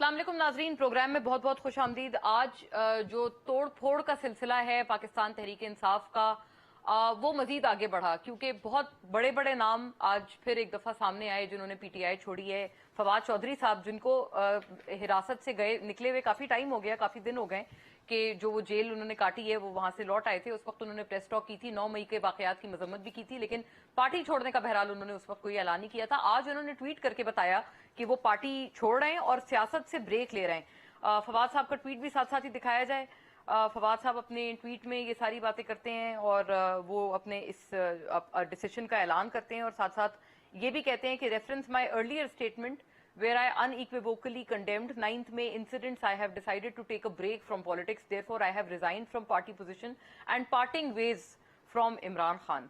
अस्सलाम वालेकुम नाजरीन, प्रोग्राम में बहुत बहुत खुश आमदीद। आज जो तोड़ फोड़ का सिलसिला है पाकिस्तान तहरीक इंसाफ का, वो मजीद आगे बढ़ा क्योंकि बहुत बड़े बड़े नाम आज फिर एक दफा सामने आए जिन्होंने पीटीआई छोड़ी है। फवाद चौधरी साहब, जिनको हिरासत से गए निकले हुए काफी टाइम हो गया, काफी दिन हो गए कि जो वो जेल उन्होंने काटी है, वो वहां से लौट आए थे। उस वक्त उन्होंने प्रेस टॉक की थी, 9 मई के वाकयात की मजम्मत भी की थी, लेकिन पार्टी छोड़ने का बहरहाल उन्होंने उस वक्त कोई ऐलान नहीं किया था। आज उन्होंने ट्वीट करके बताया कि वो पार्टी छोड़ रहे हैं और सियासत से ब्रेक ले रहे हैं। फवाद साहब का ट्वीट भी साथ साथ ही दिखाया जाए। फवाद साहब अपने ट्वीट में ये सारी बातें करते हैं और वो अपने इस डिसीजन का ऐलान करते हैं और साथ साथ ये भी कहते हैं कि reference my earlier statement where I unequivocally condemned 9th May incidents, I have decided to take a break from politics. Therefore, I have resigned from party position and parting ways from Imran Khan.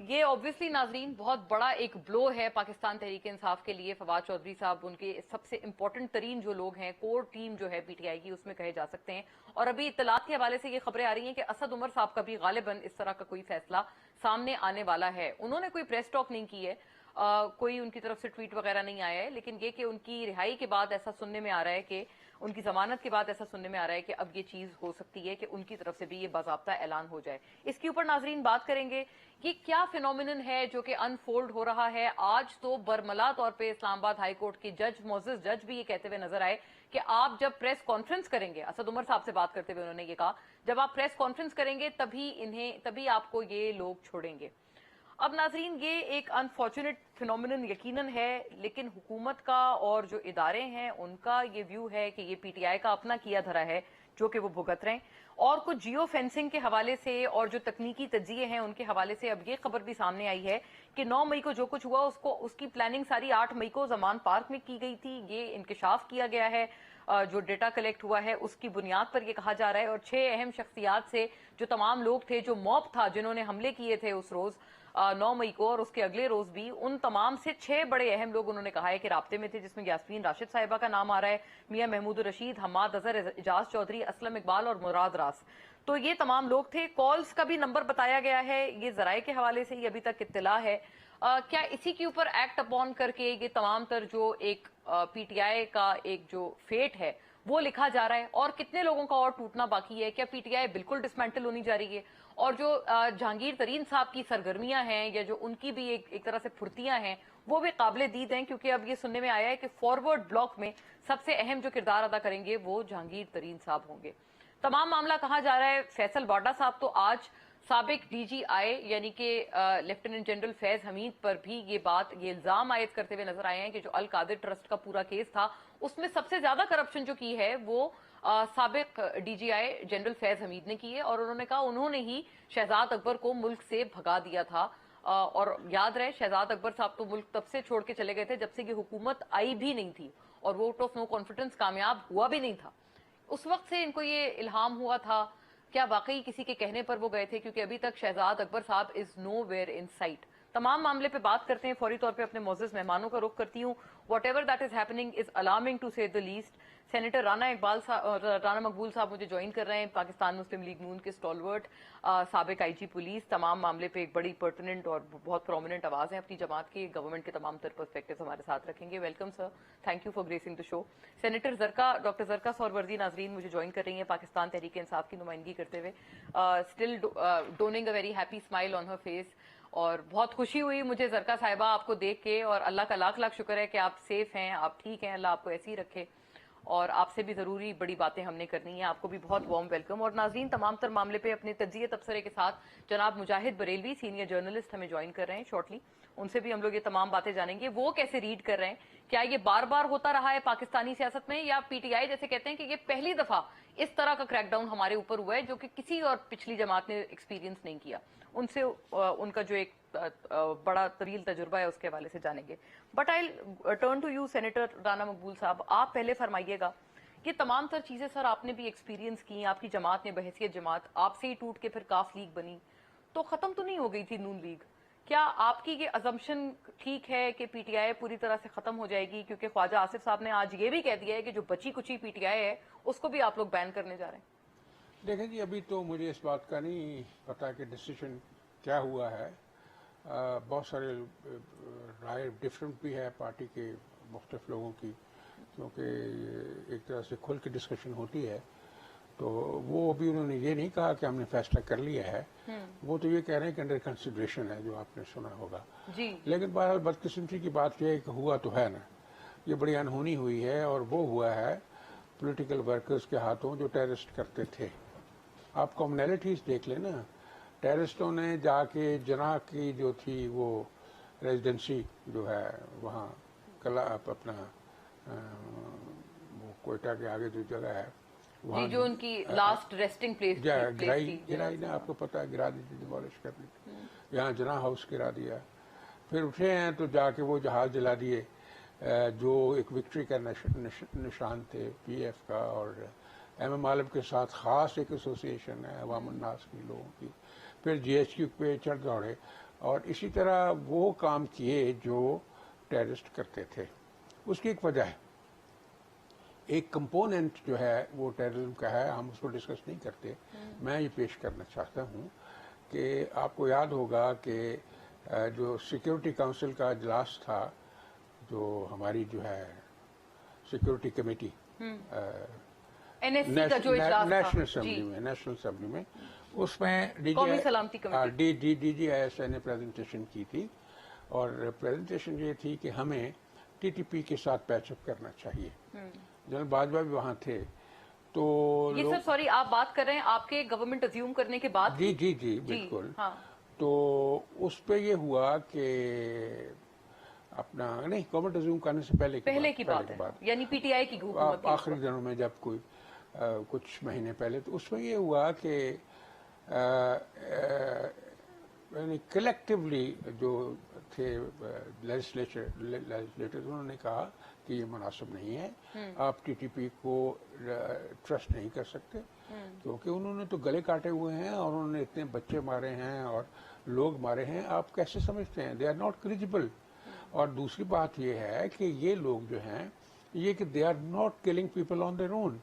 ये obviously नाजरीन बहुत बड़ा एक blow है पाकिस्तान तहरीक इंसाफ के लिए। फवाद चौधरी साहब उनके सबसे इंपॉर्टेंट तरीन जो लोग हैं, कोर टीम जो है पीटीआई की, उसमें कहे जा सकते हैं। और अभी इत्तलात के हवाले से ये खबरें आ रही हैं कि असद उमर साहब का भी गालिबन इस तरह का कोई फैसला सामने आने वाला है। उन्होंने कोई प्रेस टॉक नहीं की है, कोई उनकी तरफ से ट्वीट वगैरह नहीं आया है, लेकिन ये कि उनकी रिहाई के बाद ऐसा सुनने में आ रहा है कि उनकी जमानत के बाद ऐसा सुनने में आ रहा है कि अब ये चीज हो सकती है कि उनकी तरफ से भी ये बाज़ाब्ता ऐलान हो जाए। इसके ऊपर नाजरीन बात करेंगे कि क्या फिनोमिनन है जो कि अनफोल्ड हो रहा है। आज तो बरमला तौर पे इस्लामाबाद हाई कोर्ट के जज, मोअज़्ज़ज़ जज भी ये कहते हुए नजर आए कि आप जब प्रेस कॉन्फ्रेंस करेंगे, असद उमर साहब से बात करते हुए उन्होंने ये कहा, जब आप प्रेस कॉन्फ्रेंस करेंगे तभी आपको ये लोग छोड़ेंगे। अब नाजरीन ये एक अनफॉर्चुनेट फिनोमिनन यकीनन है, लेकिन हुकूमत का और जो इदारे हैं उनका ये व्यू है कि ये पीटीआई का अपना किया धरा है जो कि वो भुगत रहे हैं। और कुछ जियो फेंसिंग के हवाले से और जो तकनीकी तज्जिए हैं उनके हवाले से अब ये खबर भी सामने आई है कि 9 मई को जो कुछ हुआ उसकी प्लानिंग सारी 8 मई को जमान पार्क में की गई थी। ये इंकशाफ किया गया है, जो डेटा कलेक्ट हुआ है उसकी बुनियाद पर यह कहा जा रहा है। और 6 अहम शख्सियात से जो तमाम लोग थे, जो मॉब था जिन्होंने हमले किए थे उस रोज 9 मई को और उसके अगले रोज भी, उन तमाम से 6 बड़े अहम लोग उन्होंने कहा है कि राब्ते में थे, जिसमें यास्मीन राशिद साहिबा का नाम आ रहा है, मियां महमूद रशीद, हम्माद अजहर, एजाज चौधरी, असलम इकबाल और मुराद रास। तो ये तमाम लोग थे। कॉल्स का भी नंबर बताया गया है, ये जराये के हवाले से ये अभी तक इत्तला है। क्या इसी के ऊपर एक्ट अपॉन करके ये तमाम तर जो एक पीटीआई का एक जो फेट है वो लिखा जा रहा है, और कितने लोगों का और टूटना बाकी है? क्या पीटीआई बिल्कुल डिसमेंटल होनी जा रही है? और जो जहांगीर तरीन साहब की सरगर्मियां हैं या जो उनकी भी एक तरह से फुर्तियां हैं वो भी काबिले दीद हैं, क्योंकि अब ये सुनने में आया है कि फॉरवर्ड ब्लॉक में सबसे अहम जो किरदार अदा करेंगे वो जहांगीर तरीन साहब होंगे। तमाम मामला कहा जा रहा है फैसल वाडा साहब तो आज साबिक डीजीआई यानी कि लेफ्टिनेंट जनरल फैज हमीद पर भी ये इल्जाम आयद करते हुए नजर आए हैं कि जो अल कादिर ट्रस्ट का पूरा केस था उसमें सबसे ज्यादा करप्शन जो की है वो साबिक डीजीआई जनरल फैज हमीद ने की है। और उन्होंने कहा उन्होंने ही शहजाद अकबर को मुल्क से भगा दिया था। और याद रहे शहजाद अकबर साहब तो मुल्क तब से छोड़ के चले गए थे जब से ये हुकूमत आई भी नहीं थी और वोट ऑफ नो कॉन्फिडेंस कामयाब हुआ भी नहीं था। उस वक्त से इनको ये इल्हाम हुआ था। क्या वाकई किसी के कहने पर वो गए थे? क्योंकि अभी तक शहजाद अकबर साहब is nowhere in sight. तमाम मामले पे बात करते हैं, फौरी तौर पे अपने मोअज़्ज़ज़ मेहमानों का रुख करती हूँ। Whatever that is happening is alarming to say the least. Senator Rana Maqbool साहब मुझे ज्वाइन कर रहे हैं, पाकिस्तान मुस्लिम लीग नून के स्टॉलवर्ट, साबिक आईजी पुलिस। तमाम मामले पे एक बड़ी पर्टिनेंट और बहुत प्रोमिनेंट आवाज है अपनी जमात की, गवर्नमेंट के तमाम तर पर्सपेक्टिव हमारे साथ रखेंगे। Welcome sir, thank you for gracing the show. Senator doctor Zarqa Suhrawardy नाजरीन मुझे ज्वाइन कर रही है पाकिस्तान तहरीक इंसाफ की नुमाइंदगी करते हुए, still donning a very happy smile on her face. और बहुत खुशी हुई मुझे जरका साहिबा आपको देख के, और अल्लाह का लाख लाख शुक्र है कि आप सेफ हैं, आप ठीक हैं, अल्लाह आपको ऐसे ही रखे। और आपसे भी जरूरी बड़ी बातें हमने करनी है, आपको भी बहुत वार्म वेलकम। और नाजरीन तमाम तर मामले पे अपने तज्जिए तबसरे के साथ जनाब मुजाहिद बरेलवी सीनियर जर्नलिस्ट हमें ज्वाइन कर रहे हैं शॉर्टली, उनसे भी हम लोग ये तमाम बातें जानेंगे। वो कैसे रीड कर रहे हैं, क्या ये बार बार होता रहा है पाकिस्तानी सियासत में, या पीटीआई जैसे कहते हैं कि ये पहली दफा इस तरह का क्रैकडाउन हमारे ऊपर हुआ है जो कि किसी और पिछली जमात ने एक्सपीरियंस नहीं किया। उनसे उनका जो एक बड़ा तवील तजुर्बा है उसके हवाले से जानेंगे। But I turn to you senator Rana Maqbool साहब, आप पहले फरमाइएगा ये तमाम तर चीजें सर आपने भी एक्सपीरियंस की, आपकी जमात ने बहसियत जमात आपसे ही टूट के फिर काफ लीग बनी, तो खत्म तो नहीं हो गई थी नून लीग? क्या आपकी ये अजम्पशन ठीक है कि पीटीआई पूरी तरह से खत्म हो जाएगी? क्योंकि ख्वाजा आसिफ साहब ने आज ये भी कह दिया है कि जो बची कुची पीटीआई है उसको भी आप लोग बैन करने जा रहे हैं। देखें जी, अभी तो मुझे इस बात का नहीं पता कि डिसीजन क्या हुआ है। बहुत सारे राय डिफरेंट भी है पार्टी के मुख्तलिफ लोगों की। क्योंकि एक तरह से खुल के डिस्कशन होती है, तो वो अभी उन्होंने ये नहीं कहा कि हमने फैसला कर लिया है, वो तो ये कह रहे हैं कि अंडर कंसिडरेशन है, जो आपने सुना होगा जी। लेकिन बहरहाल बदकिस्मती की बात यह है कि हुआ तो है ना, ये बड़ी अनहोनी हुई है, और वो हुआ है पॉलिटिकल वर्कर्स के हाथों जो टेररिस्ट करते थे। आप कॉमनैलिटीज देख लेना, टेररिस्टों ने जाके जना की जो थी वो रेजिडेंसी जो है वहाँ कला अपना वो कोयटा के आगे जो जगह है जी, जो उनकी लास्ट रेस्टिंग प्लेस गिराई ना, आपको पता है, गिरा दी थी, डिमोलिश कर दी थी। यहाँ जना हाउस गिरा दिया, फिर उठे हैं तो जाके वो जहाज जला दिए जो एक विक्ट्री का निशान थे पीएफ का, और एमएम आलम के साथ खास एक एसोसिएशन है अवाम उन्नास की लोगों की। फिर जीएचक्यू पे चढ़ दौड़े और इसी तरह वो काम किए जो टेररिस्ट करते थे। उसकी एक वजह है, एक कंपोनेंट जो है वो टेररिज्म का है, हम उसको डिस्कस नहीं करते। मैं ये पेश करना चाहता हूँ कि आपको याद होगा कि जो सिक्योरिटी काउंसिल का इजलास था, जो हमारी जो है सिक्योरिटी कमेटी नेशनल असेंबली में, उसमें डीजीआईएसआई ने प्रेजेंटेशन की थी, और प्रेजेंटेशन ये थी कि हमें टीटीपी के साथ पैचअप करना चाहिए। जनरल बाजवा भी वहाँ थे, तो ये सर सॉरी आप बात कर रहे हैं आपके गवर्नमेंट अज्यूम करने के बाद? जी बिल्कुल। हाँ। तो उस पे ये हुआ कि अपना नहीं, गवर्नमेंट अज्यूम करने से पहले की बात है, यानी पीटीआई की हुकूमत आखिरी दिनों में जब कोई कुछ महीने पहले, तो उसमें ये हुआ कि कलेक्टिवली जो थे लेजिस्लेटर्स, उन्होंने कहा कि ये मुनासिब नहीं है, आप टीटीपी को ट्रस्ट नहीं कर सकते, क्योंकि उन्होंने तो गले काटे हुए हैं और उन्होंने इतने बच्चे मारे हैं और लोग मारे हैं, आप कैसे समझते हैं? They are not credible. और दूसरी बात ये है कि ये लोग जो हैं ये कि they are not killing people on their own,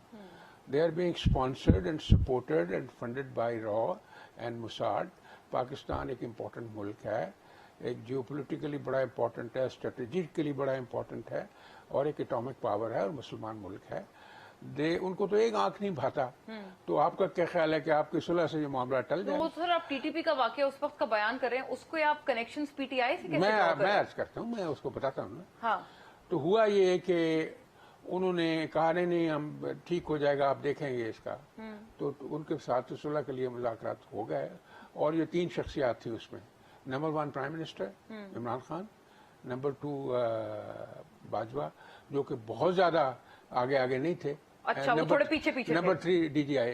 they are being sponsored and supported and funded by रॉ एंड मोसाद। पाकिस्तान एक इम्पोर्टेंट मुल्क है, एक जियोपॉलिटिकली बड़ा इम्पोर्टेंट है, स्ट्रेटेजिकली बड़ा इम्पोर्टेंट है, और एक एटॉमिक पावर है और मुसलमान मुल्क है। उनको तो एक आंख नहीं भाता। तो आपका क्या ख्याल है कि आपकी सुलह से ये मामला टल जाए? तो सर आप टीटीपी का वाकया उस वक्त का बयान कर रहे हैं, उसको आप कनेक्शंस पीटीआई से कैसे मैं अर्ज करता हूँ, मैं उसको बताता हूँ ना। हाँ। तो हुआ ये कि उन्होंने कहा नहीं हम ठीक हो जाएगा, आप देखेंगे इसका। तो उनके साथ सुलह के लिए मुज़ाकरात हो गए, और ये 3 शख्सियात थी उसमें। Number 1 prime minister Imran Khan, number 2 Bajwa, जो कि बहुत ज्यादा आगे नहीं थे। अच्छा, वो थोड़े पीछे नंबर 3 डीजीआई,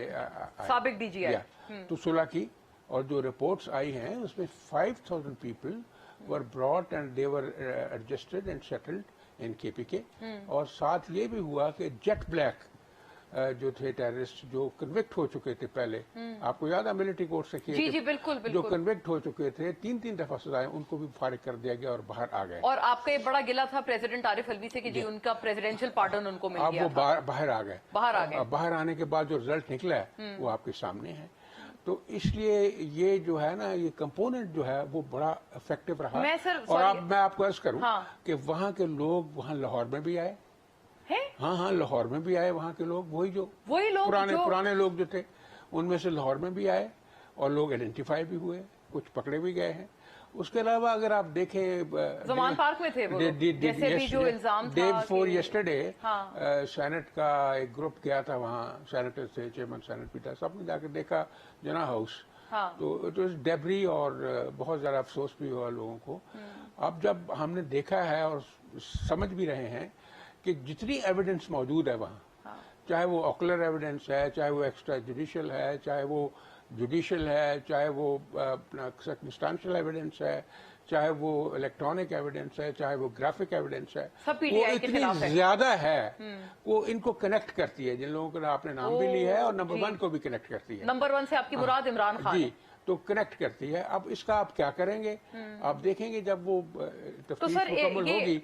साबिक डीजीआई। तो सुलह की, और जो रिपोर्ट्स आई हैं उसमें 5000 people were brought and they were adjusted and settled in KPK. और साथ ये भी हुआ कि जेट ब्लैक जो थे टेररिस्ट, जो कन्विक्ट हो चुके थे पहले, आपको याद है मिलिट्री कोर्ट से किए? जी बिल्कुल। जो कन्विक्ट हो चुके थे 3 दफा सजाएं, उनको भी फारिग कर दिया गया और बाहर आ गए। और आपका ये बड़ा गिला था प्रेसिडेंट आरिफ अलवी से कि जी उनका प्रेसिडेंशियल पार्डन उनको मिल गया। अब वो बाहर आ गए। बाहर आने के बाद जो रिजल्ट निकला है वो आपके सामने है। तो इसलिए ये जो है ना, ये कंपोनेंट जो है वो बड़ा इफेक्टिव रहा। और मैं आपको अर्ज करूं कि वहाँ के लोग वहाँ लाहौर में भी आए। हाँ, लाहौर में भी आए वहाँ के लोग, वही लोग पुराने लोग जो थे, उनमें से लाहौर में भी आए, और लोग आइडेंटिफाई भी हुए, कुछ पकड़े भी गए हैं। उसके अलावा अगर आप देखें, ज़मान पार्क में थे वो जैसे भी जो इल्जाम था, डे बिफोर येस्टरडे सेनेट का एक ग्रुप गया था वहाँ, सेनेटर थे, चेयरमैन सेनेट पीटर, सबने जाकर देखा जना हाउस। तो इट वाज डेब्री, और बहुत ज्यादा अफसोस भी हुआ लोगों को। अब जब हमने देखा है और समझ भी रहे हैं कि जितनी एविडेंस मौजूद है वहाँ, चाहे वो ऑकुलर एविडेंस है, चाहे वो एक्स्ट्रा जुडिशियल है, चाहे वो जुडिशियल है, चाहे वो अपना सर्कमस्टेंशियल एविडेंस है, चाहे वो इलेक्ट्रॉनिक एविडेंस है, चाहे वो ग्राफिक एविडेंस है, वो इतनी ज्यादा है, वो इनको कनेक्ट करती है। जिन लोगों का आपने नाम भी लिया है, और नंबर 1 को भी कनेक्ट करती है। नंबर 1 से आपकी मुराद इमरान खान जी, तो कनेक्ट करती है। अब इसका आप क्या करेंगे? आप देखेंगे जब वो तफ्तीश मुकम्मल होगी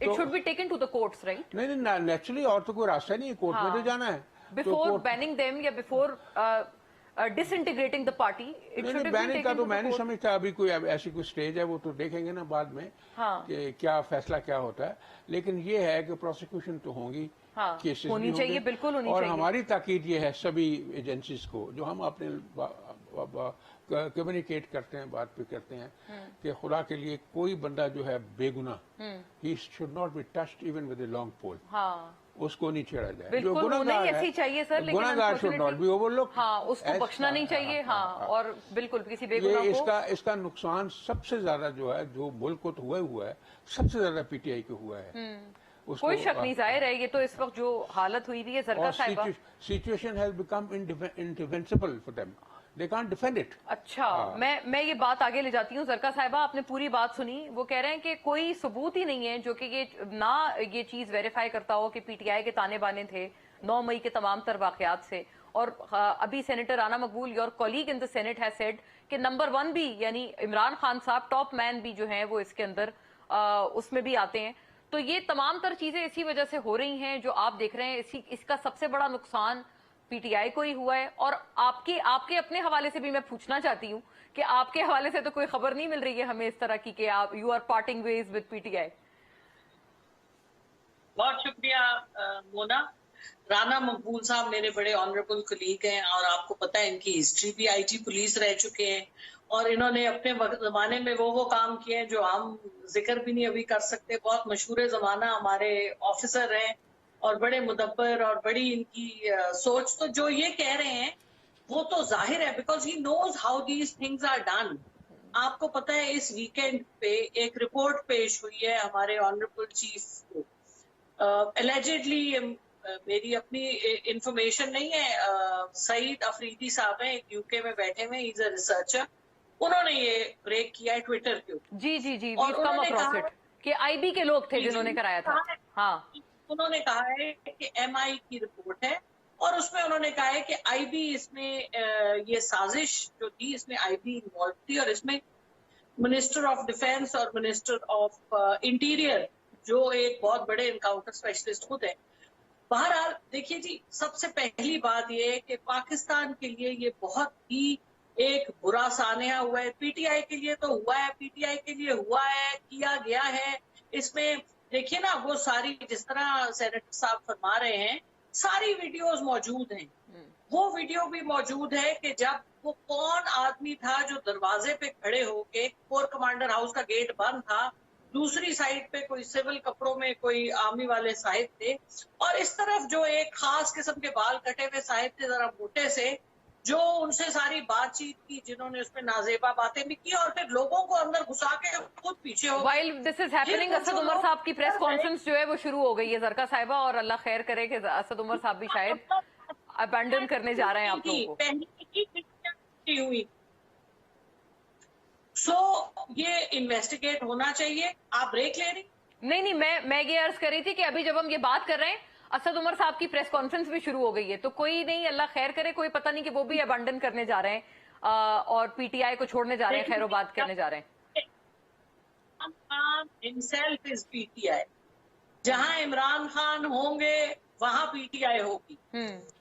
it should be taken to the courts, right? नहीं नेचुरली, और तो कोई रास्ता नहीं है, कोर्ट में तो जाना है। बिफोर बैनिंग देम या before disintegrating the party. It should have been banning का taken तो to मैं the नहीं court. समझता अभी कोई ऐसी कोई स्टेज है, वो तो देखेंगे ना बाद में हाँ. कि क्या फैसला क्या होता है, लेकिन ये है कि प्रोसिक्यूशन तो होंगी, हाँ, केसेस होनी भी चाहिए, होंगे, बिल्कुल होनी और चाहिए। हमारी ताकीद ये है सभी एजेंसीज को जो हम अपने कम्युनिकेट करते हैं, बात भी करते हैं कि खुदा के लिए कोई बंदा जो है बेगुनाह, he should not be touched even with a long pole, हाँ, उसको नहीं छेड़ा जाए। बिल्कुल होना ही ऐसी चाहिए सर, लेकिन गुनाहगार शुड नॉट बी ओवरलुक्ड, हाँ, उसको बख्शना नहीं चाहिए। हाँ, और बिल्कुल किसी बेगुनाह ये को इसका नुकसान सबसे ज्यादा जो है, जो मुल्क को तो हुआ है, सबसे ज्यादा पीटीआई को हुआ है। उसको- कोई शक नहीं जाहिर है, ये तो इस वक्त जो हालत हुई हुई है सरकार और साहिबा। Situation has become indefensible for them, they can't defend it. अच्छा, मैं ये बात आगे ले जाती हूँ। सरका साहिबा, आपने पूरी बात सुनी। वो कह रहे हैं कि कोई सबूत ही नहीं है जो कि ये चीज वेरीफाई करता हो कि पीटीआई के ताने बाने थे 9 मई के तमाम तर वाकयात से। और अभी senator Rana Maqbool, your colleague in the senate has said कि नंबर 1 भी, यानी इमरान खान साहब टॉप मैन भी जो हैं वो इसके अंदर उसमें भी आते हैं। तो ये तमाम तर चीजें इसी वजह से हो रही हैं जो आप देख रहे हैं। इसका सबसे बड़ा नुकसान पीटीआई को ही हुआ है। और आपके अपने हवाले से भी मैं पूछना चाहती हूँ कि आपके हवाले से तो कोई खबर नहीं मिल रही है हमें इस तरह की कि आप you are parting ways with PTI. बहुत शुक्रिया मोना। राना मकबूल साहब मेरे बड़े ऑनरेबल कलीग हैं और आपको पता है इनकी हिस्ट्री भी आईजी पुलिस रह चुके हैं और इन्होंने अपने जमाने में वो काम किए हैं जो हम जिक्र भी नहीं अभी कर सकते। बहुत मशहूर जमाना हमारे ऑफिसर हैं और बड़े मुदब्बर और बड़ी इनकी सोच। तो जो ये कह रहे हैं वो तो जाहिर है, because he knows how these things are done. आपको पता है इस वीकेंड पे एक रिपोर्ट पेश हुई है हमारे ऑनरेबल चीफ को। एलिजिडली मेरी अपनी इंफॉर्मेशन नहीं है, सईद अफरीदी साहब हैं, यूके में बैठे हुए, इज अ रिसर्चर। उन्होंने ये ब्रेक किया है ट्विटर के ऊपर। जी और उन्होंने कहा कि आईबी के लोग थे जिन्होंने कराया था। हाँ, उन्होंने कहा है कि एमआई की रिपोर्ट है और उसमें उन्होंने कहा है कि आईबी इसमें ये साजिश जो थी इसमें आईबी इन्वॉल्व थी और इसमें मिनिस्टर ऑफ डिफेंस और मिनिस्टर ऑफ इंटीरियर जो एक बहुत बड़े इनकाउंटर स्पेशलिस्ट खुद है। बहरहाल देखिए जी, सबसे पहली बात ये है कि पाकिस्तान के लिए ये बहुत ही एक बुरा सान्या हुआ है। पीटीआई के लिए तो हुआ है, पीटीआई के लिए हुआ है, किया गया है। इसमें देखिए ना, वो सारी जिस तरह सेनेटर साहब फरमा रहे हैं, सारी वीडियोस मौजूद हैं। वो वीडियो भी मौजूद है कि जब वो कौन आदमी था जो दरवाजे पे खड़े होके, कोर कमांडर हाउस का गेट बंद था, दूसरी साइड पे कोई सिविल कपड़ों में कोई आर्मी वाले साहिब थे और इस तरफ जो एक खास किस्म के बाल कटे हुए साहिब थे जरा मोटे से, जो उनसे सारी बातचीत की, जिन्होंने उसमें नाजेबा बातें भी की और फिर लोगों को अंदर घुसा के खुद पीछे हो। While this is happening, Asad Umar साहब की प्रेस कॉन्फ्रेंस जो है वो शुरू हो गई है जरका साहिबा, और अल्लाह खैर करे कि असद उमर साहब भी शायद अबैंडन करने जा रहे हैं आप लोगों को। पहली की हुई। सो ये इन्वेस्टिगेट होना चाहिए। आप ब्रेक ले रही? नहीं, मैं ये अर्ज कर रही थी कि अभी जब हम ये बात कर रहे हैं, असद उमर साहब की प्रेस कॉन्फ्रेंस भी शुरू हो गई है। तो कोई नहीं, अल्लाह खैर करे, कोई पता नहीं कि वो भी अबैंडन करने जा रहे हैं और पीटीआई को छोड़ने जा रहे हैं, खैरोबाद करने जा रहे हैं। Imran Khan himself is PTI. जहां इमरान खान होंगे वहां पीटीआई होगी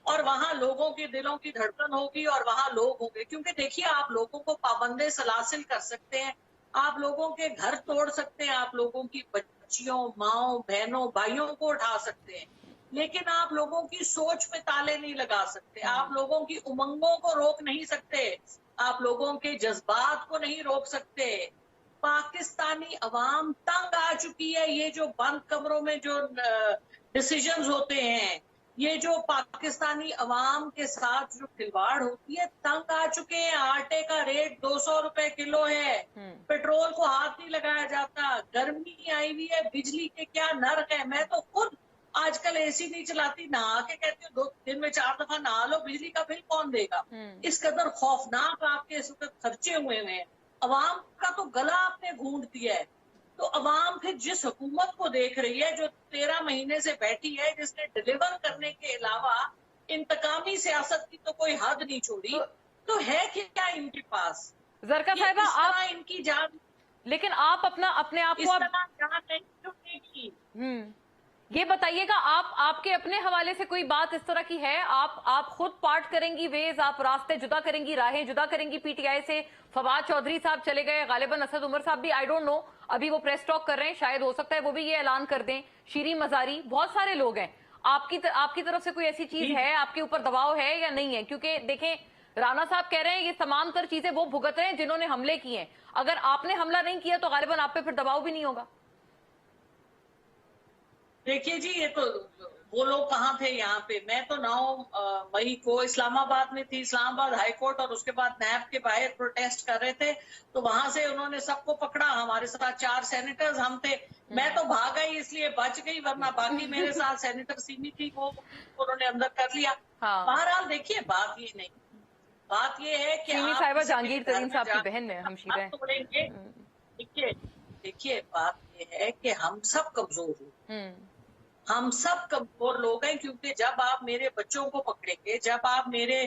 और वहां लोगों के दिलों की धड़कन होगी और वहां लोग होंगे। क्योंकि देखिए, आप लोगों को पाबंदे सलासिल कर सकते हैं, आप लोगों के घर तोड़ सकते हैं, आप लोगों की बच्चियों, माओ, बहनों, भाइयों को उठा सकते हैं, लेकिन आप लोगों की सोच पे ताले नहीं लगा सकते, आप लोगों की उमंगों को रोक नहीं सकते, आप लोगों के जज्बात को नहीं रोक सकते। पाकिस्तानी अवाम तंग आ चुकी है। ये जो बंद कमरों में जो डिसीजंस होते हैं, ये जो पाकिस्तानी अवाम के साथ जो खिलवाड़ होती है, तंग आ चुके हैं। आटे का रेट 200 रुपए किलो है, पेट्रोल को हाथ नहीं लगाया जाता, गर्मी आई हुई है, बिजली के क्या नर्क है। मैं तो खुद आजकल एसी नहीं चलाती, नहा के कहती हूँ 2 दिन में 4 दफा नहा लो, बिजली का बिल कौन देगा। इस कदर खौफनाक आपके इस वक्त खर्चे हुए हैं। अवाम का तो गला आपने घूंट दिया है। तो अवाम फिर जिस हुकूमत को देख रही है जो 13 महीने से बैठी है, जिसने डिलीवर करने के अलावा इंतकामी सियासत की तो कोई हद नहीं छोड़ी, तो है क्या इनके पास? जरका साहिबा, आप इनकी जान, लेकिन आप अपने आप को इस तरह जान नहीं छूटेगी। ये बताइएगा, आपके अपने हवाले से कोई बात इस तरह की है? आप खुद पार्ट करेंगी वेज, आप रास्ते जुदा करेंगी, राहें जुदा करेंगी पीटीआई से? फवाद चौधरी साहब चले गए, गालिबन असद उमर साहब भी, आई डोंट नो, अभी वो प्रेस टॉक कर रहे हैं, शायद हो सकता है वो भी ये ऐलान कर दें। शीरी मजारी, बहुत सारे लोग हैं। आपकी तरफ से कोई ऐसी चीज है, आपके ऊपर दबाव है या नहीं है? क्योंकि देखें, राणा साहब कह रहे हैं ये तमाम तर चीजें वो भुगत रहे हैं जिन्होंने हमले किए हैं। अगर आपने हमला नहीं किया तो गालिबन आप पे फिर दबाव भी नहीं होगा। देखिए जी, ये तो वो लोग कहाँ थे यहाँ पे। मैं तो 9 मई को इस्लामाबाद में थी, इस्लामाबाद हाई कोर्ट और उसके बाद नैब के बाहर प्रोटेस्ट कर रहे थे, तो वहां से उन्होंने सबको पकड़ा। हमारे साथ 4 सेनेटर्स हम थे। मैं तो भाग गई इसलिए बच गई, वरना बाकी मेरे साथ सेनेटर सीमी थी, वो उन्होंने अंदर कर लिया। हाँ। बहरहाल देखिए, बात ये नहीं, बात ये है कि सीमी साहिबा जहांगीर तरीन साहब की बहन है, हमशीरा है। देखिए बात ये है कि हम सब कमजोर हैं, हम सब कमजोर लोग हैं, क्योंकि जब आप मेरे बच्चों को पकड़ेंगे, जब आप मेरे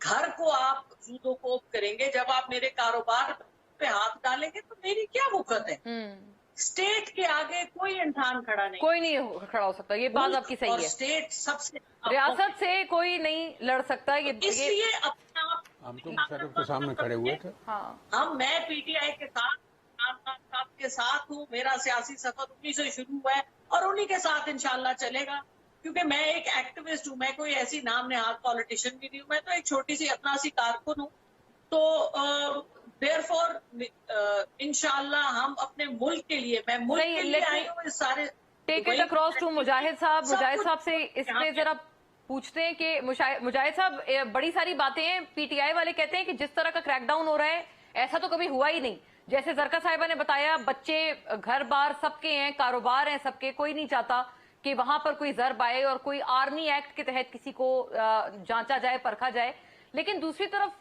घर को आप जूदोकोप करेंगे, जब आप मेरे कारोबार पे हाथ डालेंगे, तो मेरी क्या भुकत है? स्टेट के आगे कोई इंसान खड़ा नहीं, कोई नहीं खड़ा हो सकता, ये बात आपकी सही है। स्टेट सबसे, रियासत से कोई नहीं लड़ सकता, ये इसलिए अपना हम तो मुशर्रफ के सामने खड़े हुए थे। हाँ। मैं पीटीआई के साथ, इमरान खान साहब के साथ हूँ। मेरा सियासी सफर उन्हीं से शुरू हुआ है और उन्हीं के साथ इंशाल्लाह चलेगा, क्योंकि मैं एक एक्टिविस्ट हूँ, मैं कोई ऐसी नाम नेहाद पॉलिटिशियन भी नहीं हूँ, मैं तो एक छोटी सी अपना सी कारकुन हूँ। तो देयरफॉर इंशाल्लाह हम अपने मुल्क के लिए, मैं मुल्क के लिए आई हूँ। इस सारे टेक इट अक्रॉस टू मुजाहिद साहब से इस पे जरा पूछते हैं कि मुजाहिद साहब, बड़ी सारी बातें हैं, पीटीआई वाले कहते हैं कि जिस तरह का क्रैकडाउन हो रहा है ऐसा तो कभी हुआ ही नहीं। जैसे जरका साहिबा ने बताया, बच्चे घर बार सबके हैं, कारोबार हैं सबके, कोई नहीं चाहता कि वहां पर कोई जर्ब आए और कोई आर्मी एक्ट के तहत किसी को जांचा जाए, परखा जाए। लेकिन दूसरी तरफ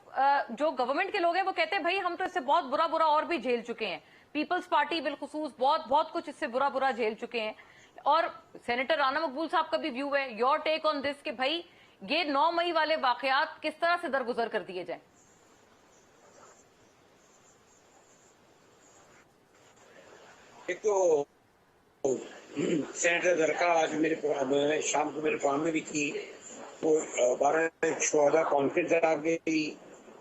जो गवर्नमेंट के लोग हैं वो कहते हैं भाई हम तो इससे बहुत बुरा और भी झेल चुके हैं, पीपल्स पार्टी बिलखुसूस बहुत कुछ इससे बुरा झेल चुके हैं। और सेनेटर राना मकबूल साहब का भी व्यू है, योर टेक ऑन दिस, कि भाई ये 9 मई वाले वाकयात किस तरह से दरगुजर कर दिए जाए? एक तो सेनेटर दरका आज मेरे शाम को मेरे प्रोग्राम में भी थी, वो 12 शोहदा कॉन्फ्रेंस आ गई,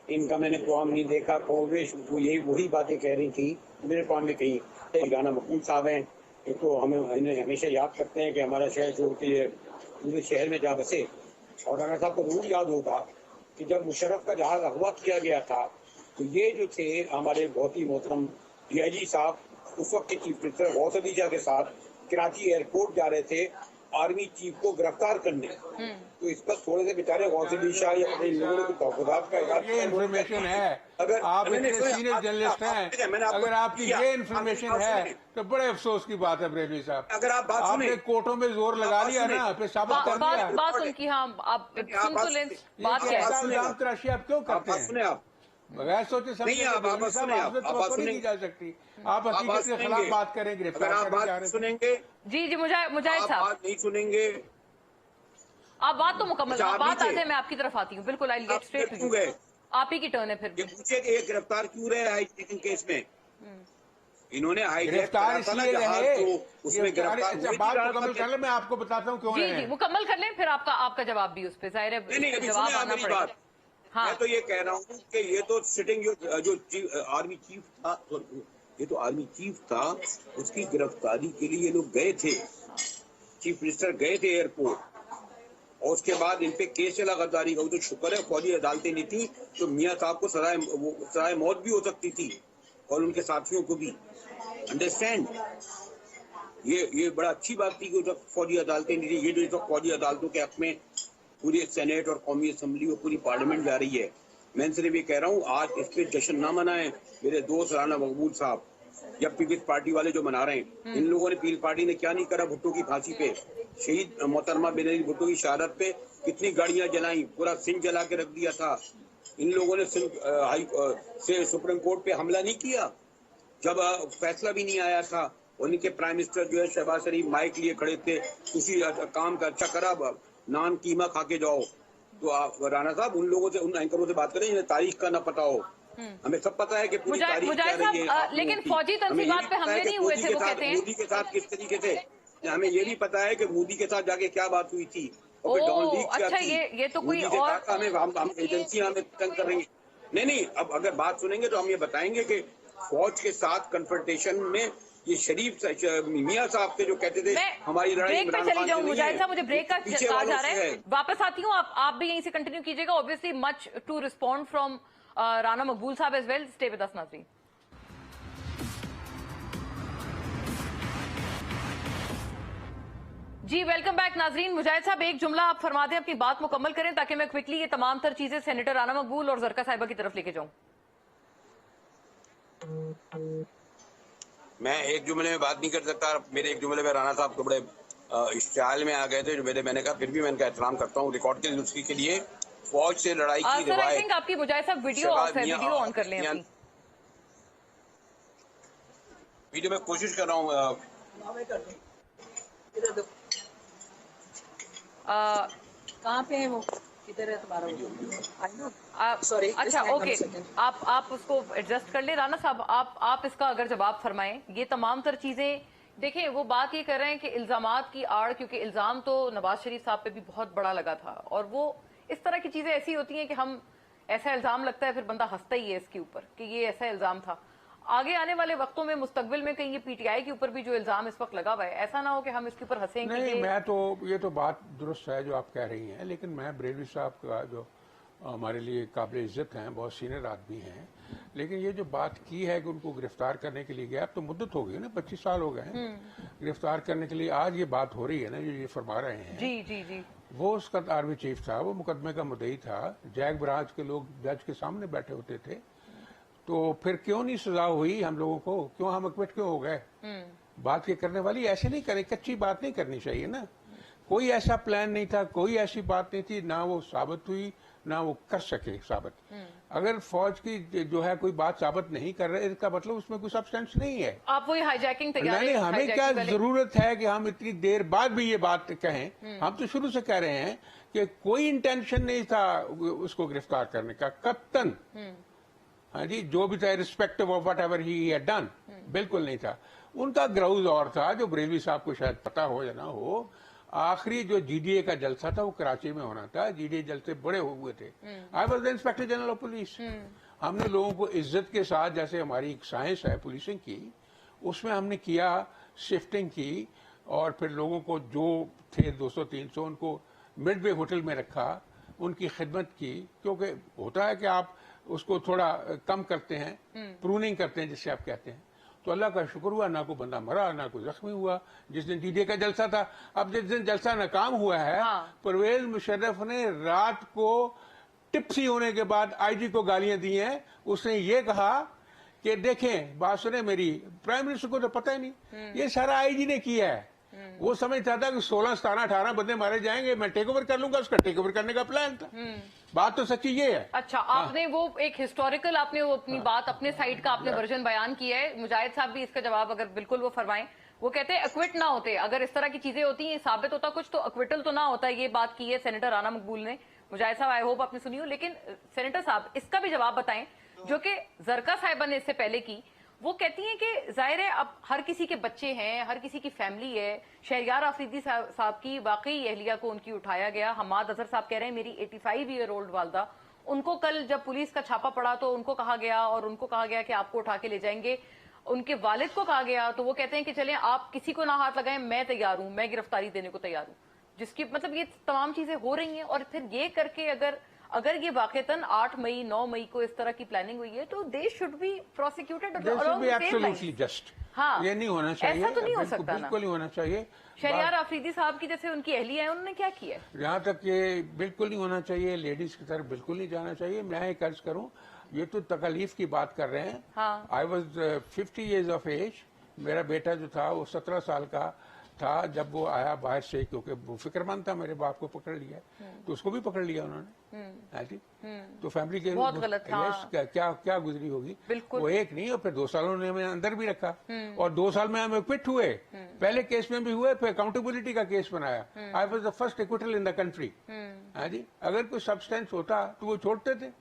इनका मैंने प्रोग्राम नहीं देखा, कांग्रेस वो यही वही बातें कह रही थी मेरे प्रोग्राम में। कहीं राना मकबूल साहब हैं, एक तो हमें हमेशा याद करते हैं कि हमारा शहर छोड़ के पूरे शहर में जा बसे। और राना साहब को जरूर याद होगा कि जब मुशर्रफ का जहाज अगवा किया गया था, तो ये जो थे हमारे बहुत ही मोहतरम डीआईजी साहब, उस वक्त के चीफ मिनिस्टर गौस अलीजा के साथ कराची एयरपोर्ट जा रहे थे आर्मी चीफ को गिरफ्तार करने। तो इस पर थोड़े से बेचारे गौस अली शाह या अपने लोगों को तहफुजात का ये इन्फॉर्मेशन है, अगर आप इतने सीनियर जर्नलिस्ट हैं, अगर आपकी ये इन्फॉर्मेशन है तो बड़े अफसोस की बात है बरेलवी साहब। अगर आप बात आपने कोर्टों में जोर लगा लिया ना, फिर साबित कर दिया बात उनकी। हाँ, आप सुन तो लें, बात क्या है? इल्जाम तराशी आप क्यों करते हैं? सुने आप, बगैर सोचे समझे नहीं की जा सकती। आप हकीकत के खिलाफ बात करें, गिरफ्तार आप बात सुनेंगे। जी मुजाहिद साहब, बात नहीं सुनेंगे, आप बात तो मुकम्मल, बात आज है, मैं आपकी तरफ आती हूँ, बिल्कुल। I get straight to you, आप ही की टर्न है। फिर ये पूछे कि ये गिरफ्तार क्यों रहे हाईजैकिंग केस में? इन्होंने गिरफ्तार इसलिए रहे, उसमें गिरफ्तार। बात मुकम्मल कर ले, मैं आपको बताता हूँ क्यों रहे। जी मुकम्मल कर लें, फिर आपका जवाब भी उस पर जाहिर है जवाब आना पड़ेगा। हाँ। मैं तो ये कह रहा हूँ कि ये तो सिटिंग जो आर्मी चीफ था, ये तो आर्मी चीफ था, उसकी गिरफ्तारी के लिए ये लोग गए थे, चीफ मिनिस्टर गए थे एयरपोर्ट, और उसके बाद इन पे केस चला गद्दारी का। तो शुक्र है फौजी अदालतें नहीं थी, तो मियाँ साहब को सराय मौत भी हो सकती थी और उनके साथियों को भी। अंडरस्टैंड, ये बड़ा अच्छी बात थी कि जब फौजी अदालतें नहीं थी। ये जो फौजी अदालतों के हक में पूरी सेनेट और कौमी असम्बली और पूरी पार्लियामेंट जा रही है, मैं सिर्फ ये कह रहा हूँ आज इस पे जश्न ना मनाएं मेरे दोस्त राना मकबूल साहब या पीपल्स पार्टी वाले जो मना रहे हैं। इन लोगों ने, पीपल्स पार्टी ने क्या नहीं करा भुट्टो की फांसी पे, शहीद मोहतरमा बेनजीर भुट्टो की शहादत पे कितनी गाड़ियां जलाई, पूरा सिंध जला के रख दिया था। इन लोगों ने सिंध सुप्रीम कोर्ट पे हमला नहीं किया जब फैसला भी नहीं आया था। उनके प्राइम मिनिस्टर जो है शहबाज शरीफ माइक लिए खड़े थे, उसी काम का अच्छा करा, नान कीमा खा के जाओ। तो आप राणा साहब उन लोगों से, उन एंकरों से बात करें जिन्हें तारीख का ना पता हो। हमें सब पता है कि पूरी तारीख क्या रही है। लेकिन फौजी तंजीमात पे हमले नहीं हुए थे, वो कहते हैं। मोदी के साथ किस तरीके से हमें ये भी पता है कि मोदी के साथ जाके क्या बात हुई थी और फिर डाउन लीक क्या अच्छा, थी। ये तो कोई मोदी ने और कहा था हम एजेंसियां हमें तंग कर रही हैं। नहीं, अब अगर बात सुनेंगे तो हम ये बताएंगे कि फौज के साथ कन्फ्रंटेशन में ये शरीफ मियां साहब थे जो कहते थे हमारी लड़ाई ब्रेक पे इमरान चली खान जाऊं से नहीं मुजाहिद साहब, मुझे है, ब्रेक का पीछे कहा वालों जा रहा से है। वापस आती हूँ, आप भी यहीं से कंटिन्यू कीजिएगा। Obviously much to respond from Rana Maqbool साहब as well. Stay with us नाज़रीन। जी वेलकम बैक नाजरीन। मुजाहिद साहब, एक जुमला आप फरमा दें, अपनी बात मुकम्मल करें ताकि मैं क्विकली ये तमाम तर चीजें सेनेटर राना मकबूल और जरका साहिबा की तरफ लेके जाऊं। मैं एक जुमले में बात नहीं कर सकता। मेरे एक जुमले में राणा साहब तो बड़े इश्तियाल में आ गए थे जो मैंने कहा, फिर भी मैं इनका एहतराम करता हूँ रिकॉर्ड के दुरुस्ती के लिए। फौज से लड़ाई की सर, आई रिवायत थिंक आपकी मुजाहिद साहब वीडियो ऑफ है, वीडियो ऑन कर लें अपनी। वीडियो में कोशिश कर रहा हूँ। कहाँ पे है वो, किधर है तुम्हारा? सॉरी, अच्छा ओके, आप उसको एडजस्ट कर ले। राना साहब, आप इसका अगर जवाब फरमाएं। ये तमाम तर चीजें देखिए, वो बात ये कर रहे हैं कि इल्जामात की आड़, क्योंकि इल्जाम तो नवाज शरीफ साहब पे भी बहुत बड़ा लगा था, और वो इस तरह की चीजें ऐसी होती हैं कि हम ऐसा इल्जाम लगता है फिर बंदा हंसता ही है इसके ऊपर कि ये ऐसा इल्जाम था। आगे आने वाले वक्तों में मुस्तकबिल में कहीं ये पीटीआई के ऊपर भी जो इल्जाम इस वक्त लगा हुआ है, ऐसा ना हो कि हम इसके ऊपर हंसें। नहीं, मैं तो ये तो बात दुरुस्त है जो आप कह रही हैं, लेकिन मैं बरेलवी साहब का जो हमारे लिए काबिल इज्जत हैं, बहुत सीनियर आदमी हैं, लेकिन ये जो बात की है कि उनको गिरफ्तार करने के लिए गया, अब तो मुद्दत हो गई ना, 25 साल हो गए हैं गिरफ्तार करने के लिए। आज ये बात हो रही है ना, ये फरमा रहे हैं। जी जी जी, वो उसका आर्मी चीफ था, वो मुकदमे का मुद्दई था, जैक ब्रांच के लोग जज के सामने बैठे होते थे, तो फिर क्यों नहीं सजा हुई हम लोगों को? क्यों हम एक्विट क्यों हो गए? बात ये करने वाली ऐसे नहीं करे, कच्ची बात नहीं करनी चाहिए ना। कोई ऐसा प्लान नहीं था, कोई ऐसी बात नहीं थी, ना वो साबित हुई ना वो कर सके साबित। अगर फौज की जो है कोई बात साबित नहीं कर रहे, इसका मतलब उसमें कोई सब्सटेंस नहीं है। आप वही हाईजैकिंग तैयार नहीं, हमें क्या जरूरत है कि हम इतनी देर बाद भी ये बात कहें? हम तो शुरू से कह रहे हैं कि कोई इंटेंशन नहीं था उसको गिरफ्तार करने का, कत्तन। हाँ जी, जो भी था, respective of what ever he had done, बिल्कुल नहीं था। उनका ग्राउज और था, जो बरेलवी साहब को शायद पता हो या ना हो, आखिरी जो जीडीए का जलसा था वो कराची में होना था। जीडीए जलसे बड़े हुए थे। I was the inspector general of police. हमने लोगों को इज्जत के साथ, जैसे हमारी एक साइंस है पुलिसिंग की, उसमें हमने किया, शिफ्टिंग की, और फिर लोगों को जो थे 200-300 उनको मिडवे होटल में रखा, उनकी खिदमत की, क्योंकि होता है कि आप उसको थोड़ा कम करते हैं, प्रूनिंग करते हैं जिससे आप कहते हैं। तो अल्लाह का शुक्र हुआ, ना कोई बंदा मरा ना कोई जख्मी हुआ जिस दिन जीडीए का जलसा था। अब जिस दिन जलसा नाकाम हुआ है, परवेज मुशर्रफ ने रात को टिप्सी होने के बाद आईजी को गालियां दी हैं। उसने ये कहा कि देखें, बात सुने मेरी, प्राइम मिनिस्टर को तो पता ही नहीं, ये सारा आईजी ने किया है। वो समझता था कि 16, 17, 18 बंदे मारे जाएंगे, मैं टेक ओवर कर लूंगा। उसका टेक ओवर करने का प्लान था। बात तो सच्ची ये है। अच्छा, आपने वो एक हिस्टोरिकल, आपने वो अपनी बात, अपने साइड का आपने वर्जन बयान किया है। मुजाहिद साहब भी इसका जवाब अगर बिल्कुल वो फरमाएं। वो कहते हैं एक्विट ना होते, अगर इस तरह की चीजें होती हैं, साबित होता कुछ, तो एक्विटल तो ना होता। ये बात की है सेनेटर राना मकबूल ने। मुजाहिद साहब, आई होप आपने सुनी हो, लेकिन सेनेटर साहब इसका भी जवाब बताएं जो कि जरका साहिबा ने इससे पहले की। वो कहती हैं कि जाहिर है अब हर किसी के बच्चे हैं, हर किसी की फैमिली है। शहरियार आफरीदी साहब की वाकई अहलिया को उनकी उठाया गया। हमाद अजहर साहब कह रहे हैं मेरी 85 ईयर ओल्ड वालदा, उनको कल जब पुलिस का छापा पड़ा तो उनको कहा गया, और उनको कहा गया कि आपको उठा के ले जाएंगे। उनके वालिद को कहा गया, तो वो कहते हैं कि चलें आप किसी को ना हाथ लगाएं, मैं तैयार हूं, मैं गिरफ्तारी देने को तैयार हूं। जिसकी मतलब ये तमाम चीजें हो रही हैं, और फिर ये करके अगर ये वाकईतन 8 मई 9 मई को इस तरह की प्लानिंग हुई है, तो they should be prosecuted absolutely just. हाँ, ये नहीं होना चाहिए, ऐसा तो नहीं हो सकता ना, बिल्कुल नहीं होना चाहिए। शहरियार आफरीदी साहब की जैसे उनकी अहलिया है, उन्होंने क्या किया? यहाँ तक ये बिल्कुल नहीं होना चाहिए, लेडीज की तरफ बिल्कुल नहीं जाना चाहिए। मैं एक अर्ज करूँ, ये तो तकलीफ की बात कर रहे हैं। I was 50 years of age. मेरा बेटा जो था वो 17 साल का था जब वो आया बाहर से, क्योंकि वो फिक्रमंद था, मेरे बाप को पकड़ लिया, तो उसको भी पकड़ लिया उन्होंने। तो फैमिली के बहुत गलत था। क्या गुजरी होगी। बिल्कुल। वो एक नहीं, और फिर 2 सालों ने हमें अंदर भी रखा, और 2 साल में हमें क्विट हुए। पहले केस में भी हुए, फिर अकाउंटेबिलिटी का केस बनाया। I was the first acquittal in the country. हाँ जी, अगर कोई सब्सटेंस होता तो वो छोड़ते थे,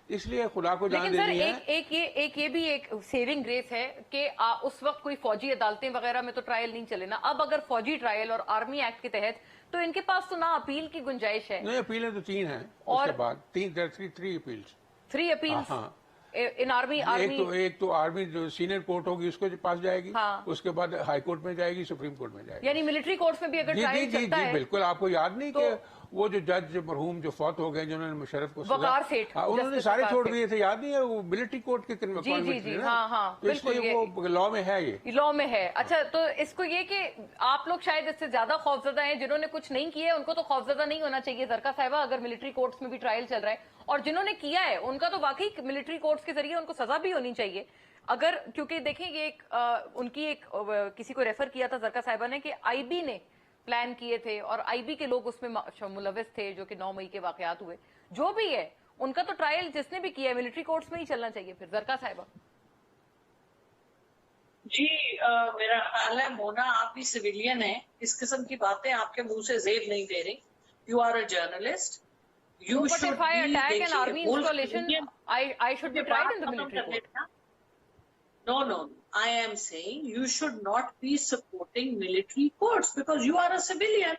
اس لیے خدا کو جان لیکن سر دینی ہے. ایک یہ بھی ایک سیونگ گریس ہے کہ اس وقت کوئی فوجی عدالتیں وغیرہ میں تو ٹرائل نہیں چلے نا. اب اگر فوجی ٹرائل اور آرمی ایکٹ کے تحت تو ان کے پاس تو نہ اپیل کی گنجائش ہے. نہیں, اپیلیں تو 3 ہیں. اس کے بعد 3 اپیلز. 3 appeals in army. ایک تو آرمی جو سینئر کورٹ ہوگی اس کے پاس جائے گی, اس کے بعد ہائی کورٹ میں جائے گی, سپریم کورٹ میں جائے گی. یعنی ملٹری کورٹس میں بھی اگر ٹرائل چلتا ہے. بالکل. آپ کو یاد نہیں کہ وہ جو جج مرحوم جو فوت ہو گئے جنہوں نے مشرف کو وقار سیٹھ, انہوں نے سارے چھوڑ دیے تھے, یاد نہیں ہے, وہ ملٹری کورٹ کے جی ہاں بالکل وہ لا میں ہے, یہ لا میں ہے. اچھا, تو اس کو یہ کہ آپ لوگ شاید اس سے زیادہ خوفزدہ ہیں. جنہوں نے کچھ نہیں کیا ہے ان کو تو خوفزدہ نہیں ہونا چاہیے زرکا صاحبہ, اگر ملٹری کورٹس میں بھی ٹرائل چل رہا ہے. اور جنہوں نے کیا ہے ان کا تو واقعی ملٹری کورٹس کے ذریعے ان کو سزا بھی ہونی چاہیے. اگر کیونکہ دیکھیں یہ ان کی ایک کسی کو ریفر کیا تھا زرکا صاحبہ نے کہ آئی بی نے پلان کیے تھے اور آئی بی کے لوگ اس میں ملوث تھے, جو کہ 9 مئی کے واقعات ہوئے. جو بھی ہے ان کا تو ٹرائل جس نے بھی کیا ہے ملٹری کورٹس میں ہی چلنا چاہیے. پھر زرکا صاحبہ جی میرا خیال ہے مونا آپ بھی سویلین ہیں, اس قسم کی باتیں آپ کے منہ سے زیب نہیں دے رہی. You are a journalist. You but if I attack an army installation, I should be tried in the military court. No. I am saying you should not be supporting military courts because you are a civilian.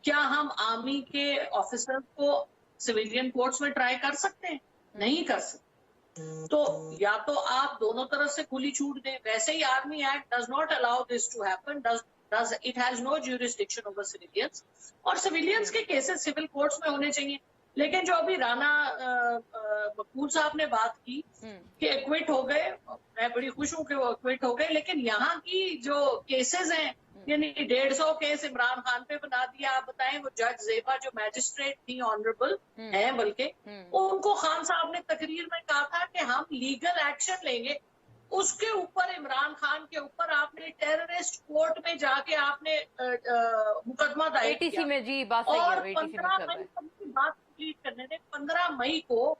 کیا ہم army کے officer کو civilian courts میں try کر سکتے ہیں؟ نہیں کر سکتے. تو یا تو آپ دونوں طرف سے کھلی چھوٹ دیں. ویسے ہی army act does not allow this to happen. It has no jurisdiction over civilians. اور سویلینس کے کیسز سول کورٹس میں ہونے چاہیے. لیکن جو ابھی رانا مقبول صاحب نے بات کی کہ ایکویٹ ہو گئے, میں بڑی خوش ہوں کہ وہ ایکویٹ ہو گئے. لیکن یہاں کی جو کیسز ہیں, یعنی 150 کیس عمران خان پہ بنا دیا. آپ بتائیں وہ جج زیبا جو میجسٹریٹ تھی, آنریبل ہیں بلکہ, ان کو خان صاحب نے تقریر میں کہا تھا کہ ہم لیگل ایکشن لیں گے. اس کے اوپر عمران خان کے اوپر آپ نے ٹیررسٹ کورٹ میں جا کے آپ نے مقدمہ دائر کیا. ATC میں جی بات صحیح ہے, ATC میں چل رہا ہے. بات کمپلیٹ کرنے دیں. 15 مئی کو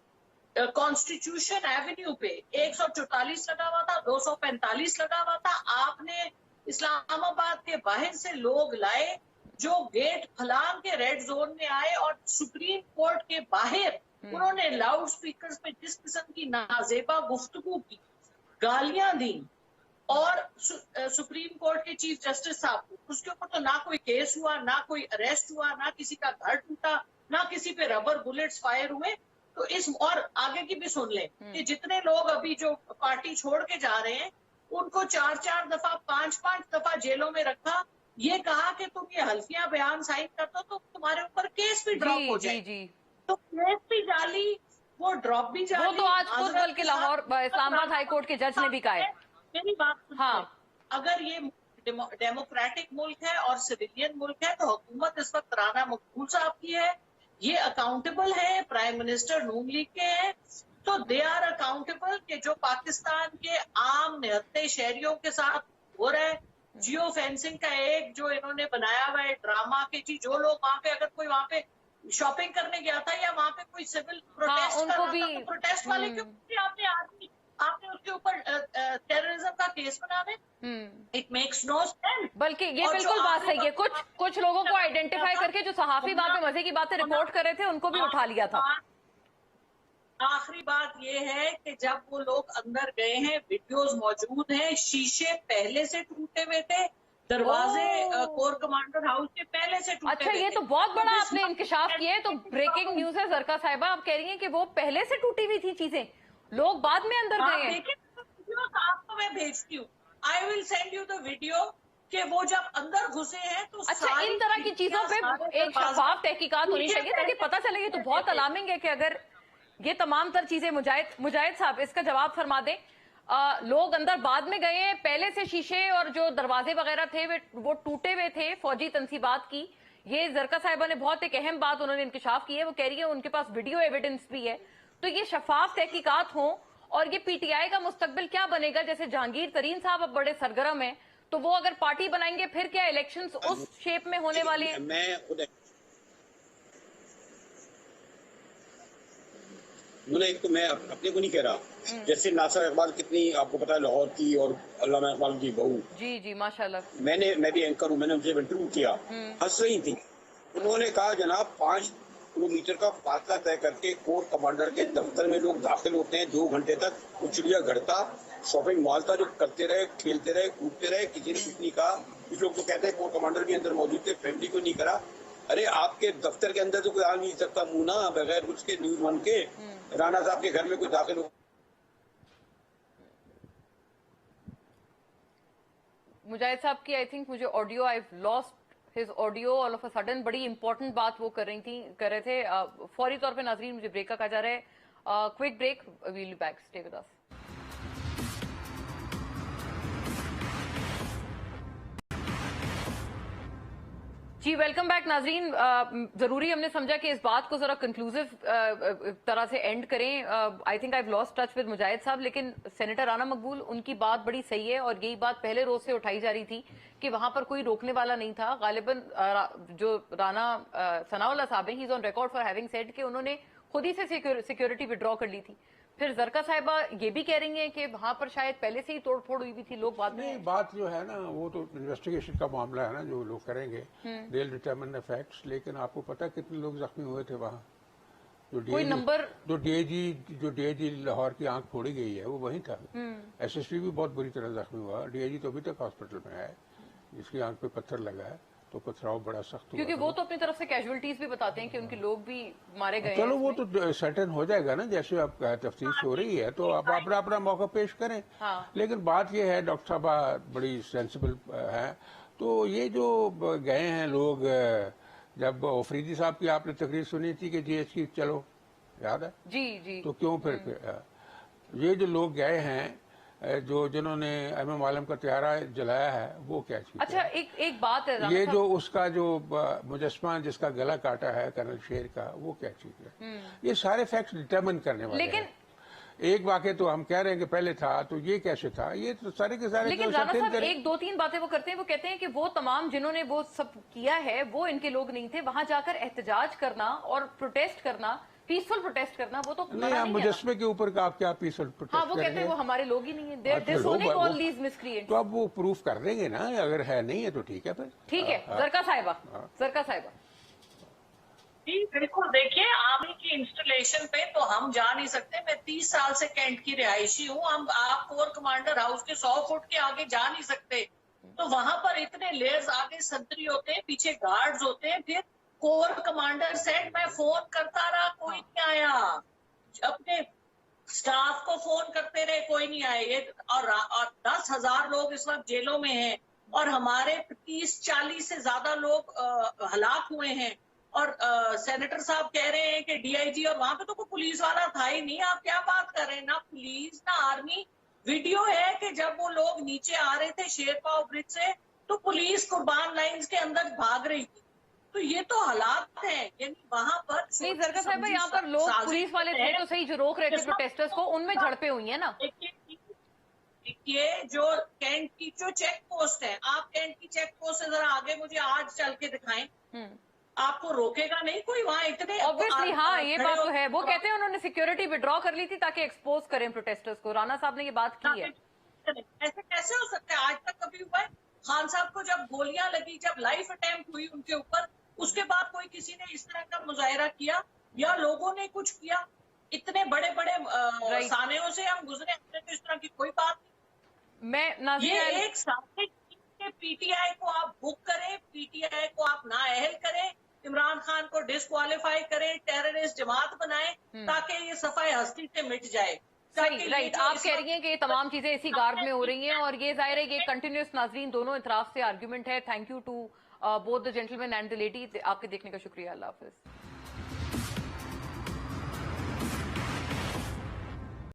کانسٹیٹیوشن ایونیو پہ 144 لگا ہوا تھا, 245 لگا ہوا تھا. آپ نے اسلام آباد کے باہر سے لوگ لائے جو گیٹ پھلانگ کے ریڈ زون میں آئے اور سپریم کورٹ کے باہر انہوں نے لاؤڈ سپیکرز پہ جس قسم کی نازیبا گفتگو کی, گالیاں دیں, اور سپریم کورٹ کے چیف جسٹس صاحب کو. اس کے اوپر تو نہ کوئی کیس ہوا, نہ کوئی اریسٹ ہوا, نہ کسی کا گھر ٹوٹا, نہ کسی پہ ربر بلٹس فائر ہوئے. تو اس اور آگے کی بھی سن لیں کہ جتنے لوگ ابھی جو پارٹی چھوڑ کے جا رہے ہیں ان کو 4 دفعہ 5 دفعہ جیلوں میں رکھا. یہ کہا کہ تم یہ حلفیاں بیان سائن کر دو تو تمہارے اوپر کیس بھی ڈراپ ہو جائے. تو کیس بھی جعلی, وہ ڈراپ بھی جعلی. وہ تو آج خود بلکہ لاہور اسلام آباد ہائی کورٹ کے جج نے بھی کہا ہے. میری بات سنیں, اگر یہ ڈیموکریٹک ملک ہے اور سویلین ملک ہے تو حکومت اس وقت رانا مقبول صاحب کی ہے, یہ اکاؤنٹیبل ہے, پرائم منسٹر نون لیگ کے ہیں, تو دے آر اکاؤنٹیبل کہ جو پاکستان کے عام نہتے شہریوں کے ساتھ ہو رہا ہے. جیو فینسنگ کا ایک جو انہوں نے بنایا ہوا ہے ڈراما کہ جی جو لوگ وہاں پہ اگر کوئی وہاں پہ شاپنگ کرنے گیا تھا یا وہاں پہ کوئی سول پروٹیسٹ کر رہا تھا, تو پروٹیسٹ والے کیوں آپ نے اس کے اوپر ٹیررزم کا کیس بنا دیں. It makes no sense. بلکہ یہ بالکل بات صحیح ہے. کچھ لوگوں کو آئیڈینٹیفائی کر کے جو صحافی وہاں پہ مزے کی باتیں رپورٹ کر رہے تھے ان کو بھی اٹھا لیا تھا. آخری بات یہ ہے کہ جب وہ لوگ اندر گئے ہیں, ویڈیوز موجود ہیں, شیشے پہلے سے ٹوٹے ہوئے تھے, دروازے کور کمانڈر ہاؤس کے پہلے سے ٹوٹے. اچھا, یہ تو بہت بڑا آپ نے انکشاف کیا ہے. تو بریکنگ نیوز ہے زرکا صاحبہ, آپ کہہ رہی ہیں کہ وہ پہلے سے ٹوٹی ہوئی تھی چیزیں, لوگ بعد میں اندر گئے ہیں. آپ کو میں بھیجتی ہوں, I will send you the video کہ وہ جب اندر گھسے ہیں تو. اچھا, ان طرح کی چیزوں پہ ایک شفاف تحقیقات ہونی چاہیے تاکہ پتہ چلے. یہ تو بہت الارمنگ ہے کہ اگر یہ تمام تر چیزیں, مجاہد صاحب اس کا جواب فرما دیں. لوگ اندر بعد میں گئے ہیں, پہلے سے شیشے اور جو دروازے وغیرہ تھے وہ ٹوٹے ہوئے تھے فوجی تنصیبات کی. یہ زرکا صاحبہ نے بہت ایک اہم بات انہوں نے انکشاف کی ہے. وہ کہہ رہی ہے ان کے پاس ویڈیو ایویڈنس بھی ہے. تو یہ شفاف تحقیقات ہوں اور یہ پی ٹی آئی کا مستقبل کیا بنے گا. جیسے جہانگیر ترین صاحب اب بڑے سرگرم ہیں, تو وہ اگر پارٹی بنائیں گے پھر کیا الیکشنز اس شیپ میں ہونے والے ہیں؟ ایک تو میں اپنے کو نہیں کہہ رہا, جیسے ناصر اقبال کتنی آپ کو پتا ہے لاہور کی اور علامہ اقبال کی بہو, جی ماشاءاللہ, میں بھی اینکر ہوں, میں نے ان سے انٹرویو کیا, ہنس رہی تھی. انہوں نے کہا جناب किलोमीटर का फासला तय करके कोर कमांडर के दफ्तर में लोग दाखिल होते हैं। 2 घंटे तक वो चिड़ियाघर था, शॉपिंग मॉल था, जो करते रहे, खेलते रहे, कूदते रहे, किसी ने कुछ नहीं कहा। कुछ लोग तो कहते हैं कोर कमांडर भी अंदर मौजूद थे, फैमिली को नहीं करा। अरे आपके दफ्तर के अंदर तो कोई आ नहीं सकता मुंह ना बगैर उसके न्यूज वन के। राणा साहब के घर में कोई दाखिल हो। मुजाहिद साहब की आई थिंक मुझे audio, I lost his audio all of a sudden. बड़ी इंपॉर्टेंट बात वो कर रहे थे। फौरी तौर पे नाजरीन मुझे ब्रेक का कहा जा रहा है। Quick break, we'll be back, stay with us. जी वेलकम बैक नाजरीन। जरूरी हमने समझा कि इस बात को जरा कंक्लूसिव तरह से एंड करें। I think I have lost touch with Mujahid साहब, लेकिन सेनेटर राना मकबूल, उनकी बात बड़ी सही है और यही बात पहले रोज से उठाई जा रही थी कि वहां पर कोई रोकने वाला नहीं था। गालिबन जो राना सनाउल्लाह साहब हैं, he is on record for having said कि उन्होंने खुद ही से सिक्योरिटी विड्रॉ कर ली थी। फिर जरका साहिबा ये भी कह रही हैं कि वहां पर शायद पहले से ही तोड़फोड़ हुई भी थी, लोग बाद में। बात जो है ना, वो तो इन्वेस्टिगेशन का मामला है ना, जो लोग करेंगे, they will determine the facts. लेकिन आपको पता कितने लोग जख्मी हुए थे वहाँ? कोई नंबर? जो डीआईजी लाहौर की आंख फोड़ी गई है वो वहीं था। एसएसपी भी बहुत बुरी तरह जख्मी हुआ। डीआईजी तो अभी तक हॉस्पिटल में है, जिसकी आंख पे पत्थर लगा है, तो पथराव बड़ा सख्त हुआ। क्योंकि वो तो अपनी तरफ से कैजुअलिटीज भी बताते हैं कि उनके लोग भी मारे गए। चलो वो तो सर्टेन हो जाएगा ना, जैसे आप तफ्तीश हो रही है तो आप अपना मौका पेश करें। हाँ। लेकिन बात ये है, डॉक्टर साहब बड़ी सेंसिबल है, तो ये जो गए हैं लोग, जब अफरीदी साहब की आपने तकरीर सुनी थी कि जीएच की, चलो याद है जी, तो क्यों फिर ये जो लोग गए हैं, जिन्होंने एमएम आलम का त्यारा जलाया है, वो क्या चीज? अच्छा, एक बात है, ये जो उसका जो मुजस्मा जिसका गला काटा है कर्नल शेर का, वो क्या चीज है? ये सारे फैक्ट्स डिटरमिन करने वाले लेकिन एक वाक़े तो हम कह रहे हैं कि पहले था, तो ये कैसे था? ये तो सारे के सारे। लेकिन राणा साहब एक दो तीन बातें वो करते हैं। वो कहते हैं कि वो तमाम जिन्होंने वो सब किया है वो इनके लोग नहीं थे। वहां जाकर एहतजाज करना और प्रोटेस्ट करना, पीसफुल प्रोटेस्ट करना, वो तो नहीं। मुजस्मे के ऊपर आप क्या पीसफुल प्रोटेस्ट? हाँ, वो कहते हैं वो हमारे लोग ही नहीं है। तो अब वो प्रूफ कर देंगे ना, अगर है नहीं है तो ठीक है फिर। ठीक है। जरका साहिबा जी बिल्कुल। देखिए, आर्मी की इंस्टॉलेशन पे तो हम जा नहीं सकते। मैं 30 साल से कैंट की रिहायशी हूँ। आप कोर कमांडर हाउस के 100 फुट के आगे जा नहीं सकते। तो वहां पर इतने लेयर्स, आगे संतरी होते हैं, पीछे गार्ड्स होते हैं। फिर कोर कमांडर सेड मैं फोन करता रहा, कोई नहीं आया। अपने स्टाफ को फोन करते रहे, कोई नहीं आए। और 10,000 लोग इस वक्त जेलों में हैं और हमारे 30-40 से ज्यादा लोग हलाक हुए हैं। और सेनेटर साहब कह रहे हैं कि डीआईजी, और वहां पे तो कोई पुलिस वाला था ही नहीं। आप क्या बात कर रहे हैं? ना पुलिस ना आर्मी। वीडियो है कि जब वो लोग नीचे आ रहे थे शेरपाव ब्रिज से, तो पुलिस कुर्बान लाइंस के अंदर भाग रही थी। तो ये तो हालात हैं, यानी वहां पर नहीं। जरका साहिबा, यहाँ पर लोग पुलिस वाले थे तो सही, जो रोक रहे थे प्रोटेस्टर्स को, उनमें झड़पें हुई है ना। ये जो कैंट की जो चेक पोस्ट है, आप कैंट की चेक पोस्ट से जरा आगे मुझे आज चल के दिखाएं। आपको रोकेगा नहीं कोई वहाँ इतने। ऑब्वियसली हाँ, ये बात तो है। वो कहते हैं उन्होंने सिक्योरिटी विड्रॉ कर ली थी ताकि एक्सपोज करें प्रोटेस्टर्स को। राणा साहब ने ये बात की है। ऐसे कैसे हो सकता है? आज तक कभी हुआ है? खान साहब को जब गोलियां लगी, जब लाइफ अटेम्प्ट हुई उनके ऊपर, उसके बाद कोई किसी ने इस तरह का मुजाहिरा किया या लोगों ने कुछ किया? इतने बड़े बड़े सानेयों से हम गुजरे, हमने तो इस तरह की कोई बात नहीं। ये एक सामने पीटीआई को आप बुक करें, पीटीआई को आप नाअहल करें, इमरान खान को डिस्क्वालीफाई करें, टेररिस्ट जमात बनाएं, ताकि ये सफाई हस्ती से मिट जाए। सही, राइट। आप कह रही हैं कि ये तमाम चीजें इसी गार्ड में हो रही हैं और ये जाहिर है कि कंटिन्यूस नाजरीन दोनों इतराफ से आर्ग्यूमेंट है। Thank you to both the gentleman and the lady. आपके देखने का शुक्रिया। अल्लाह हाफिज।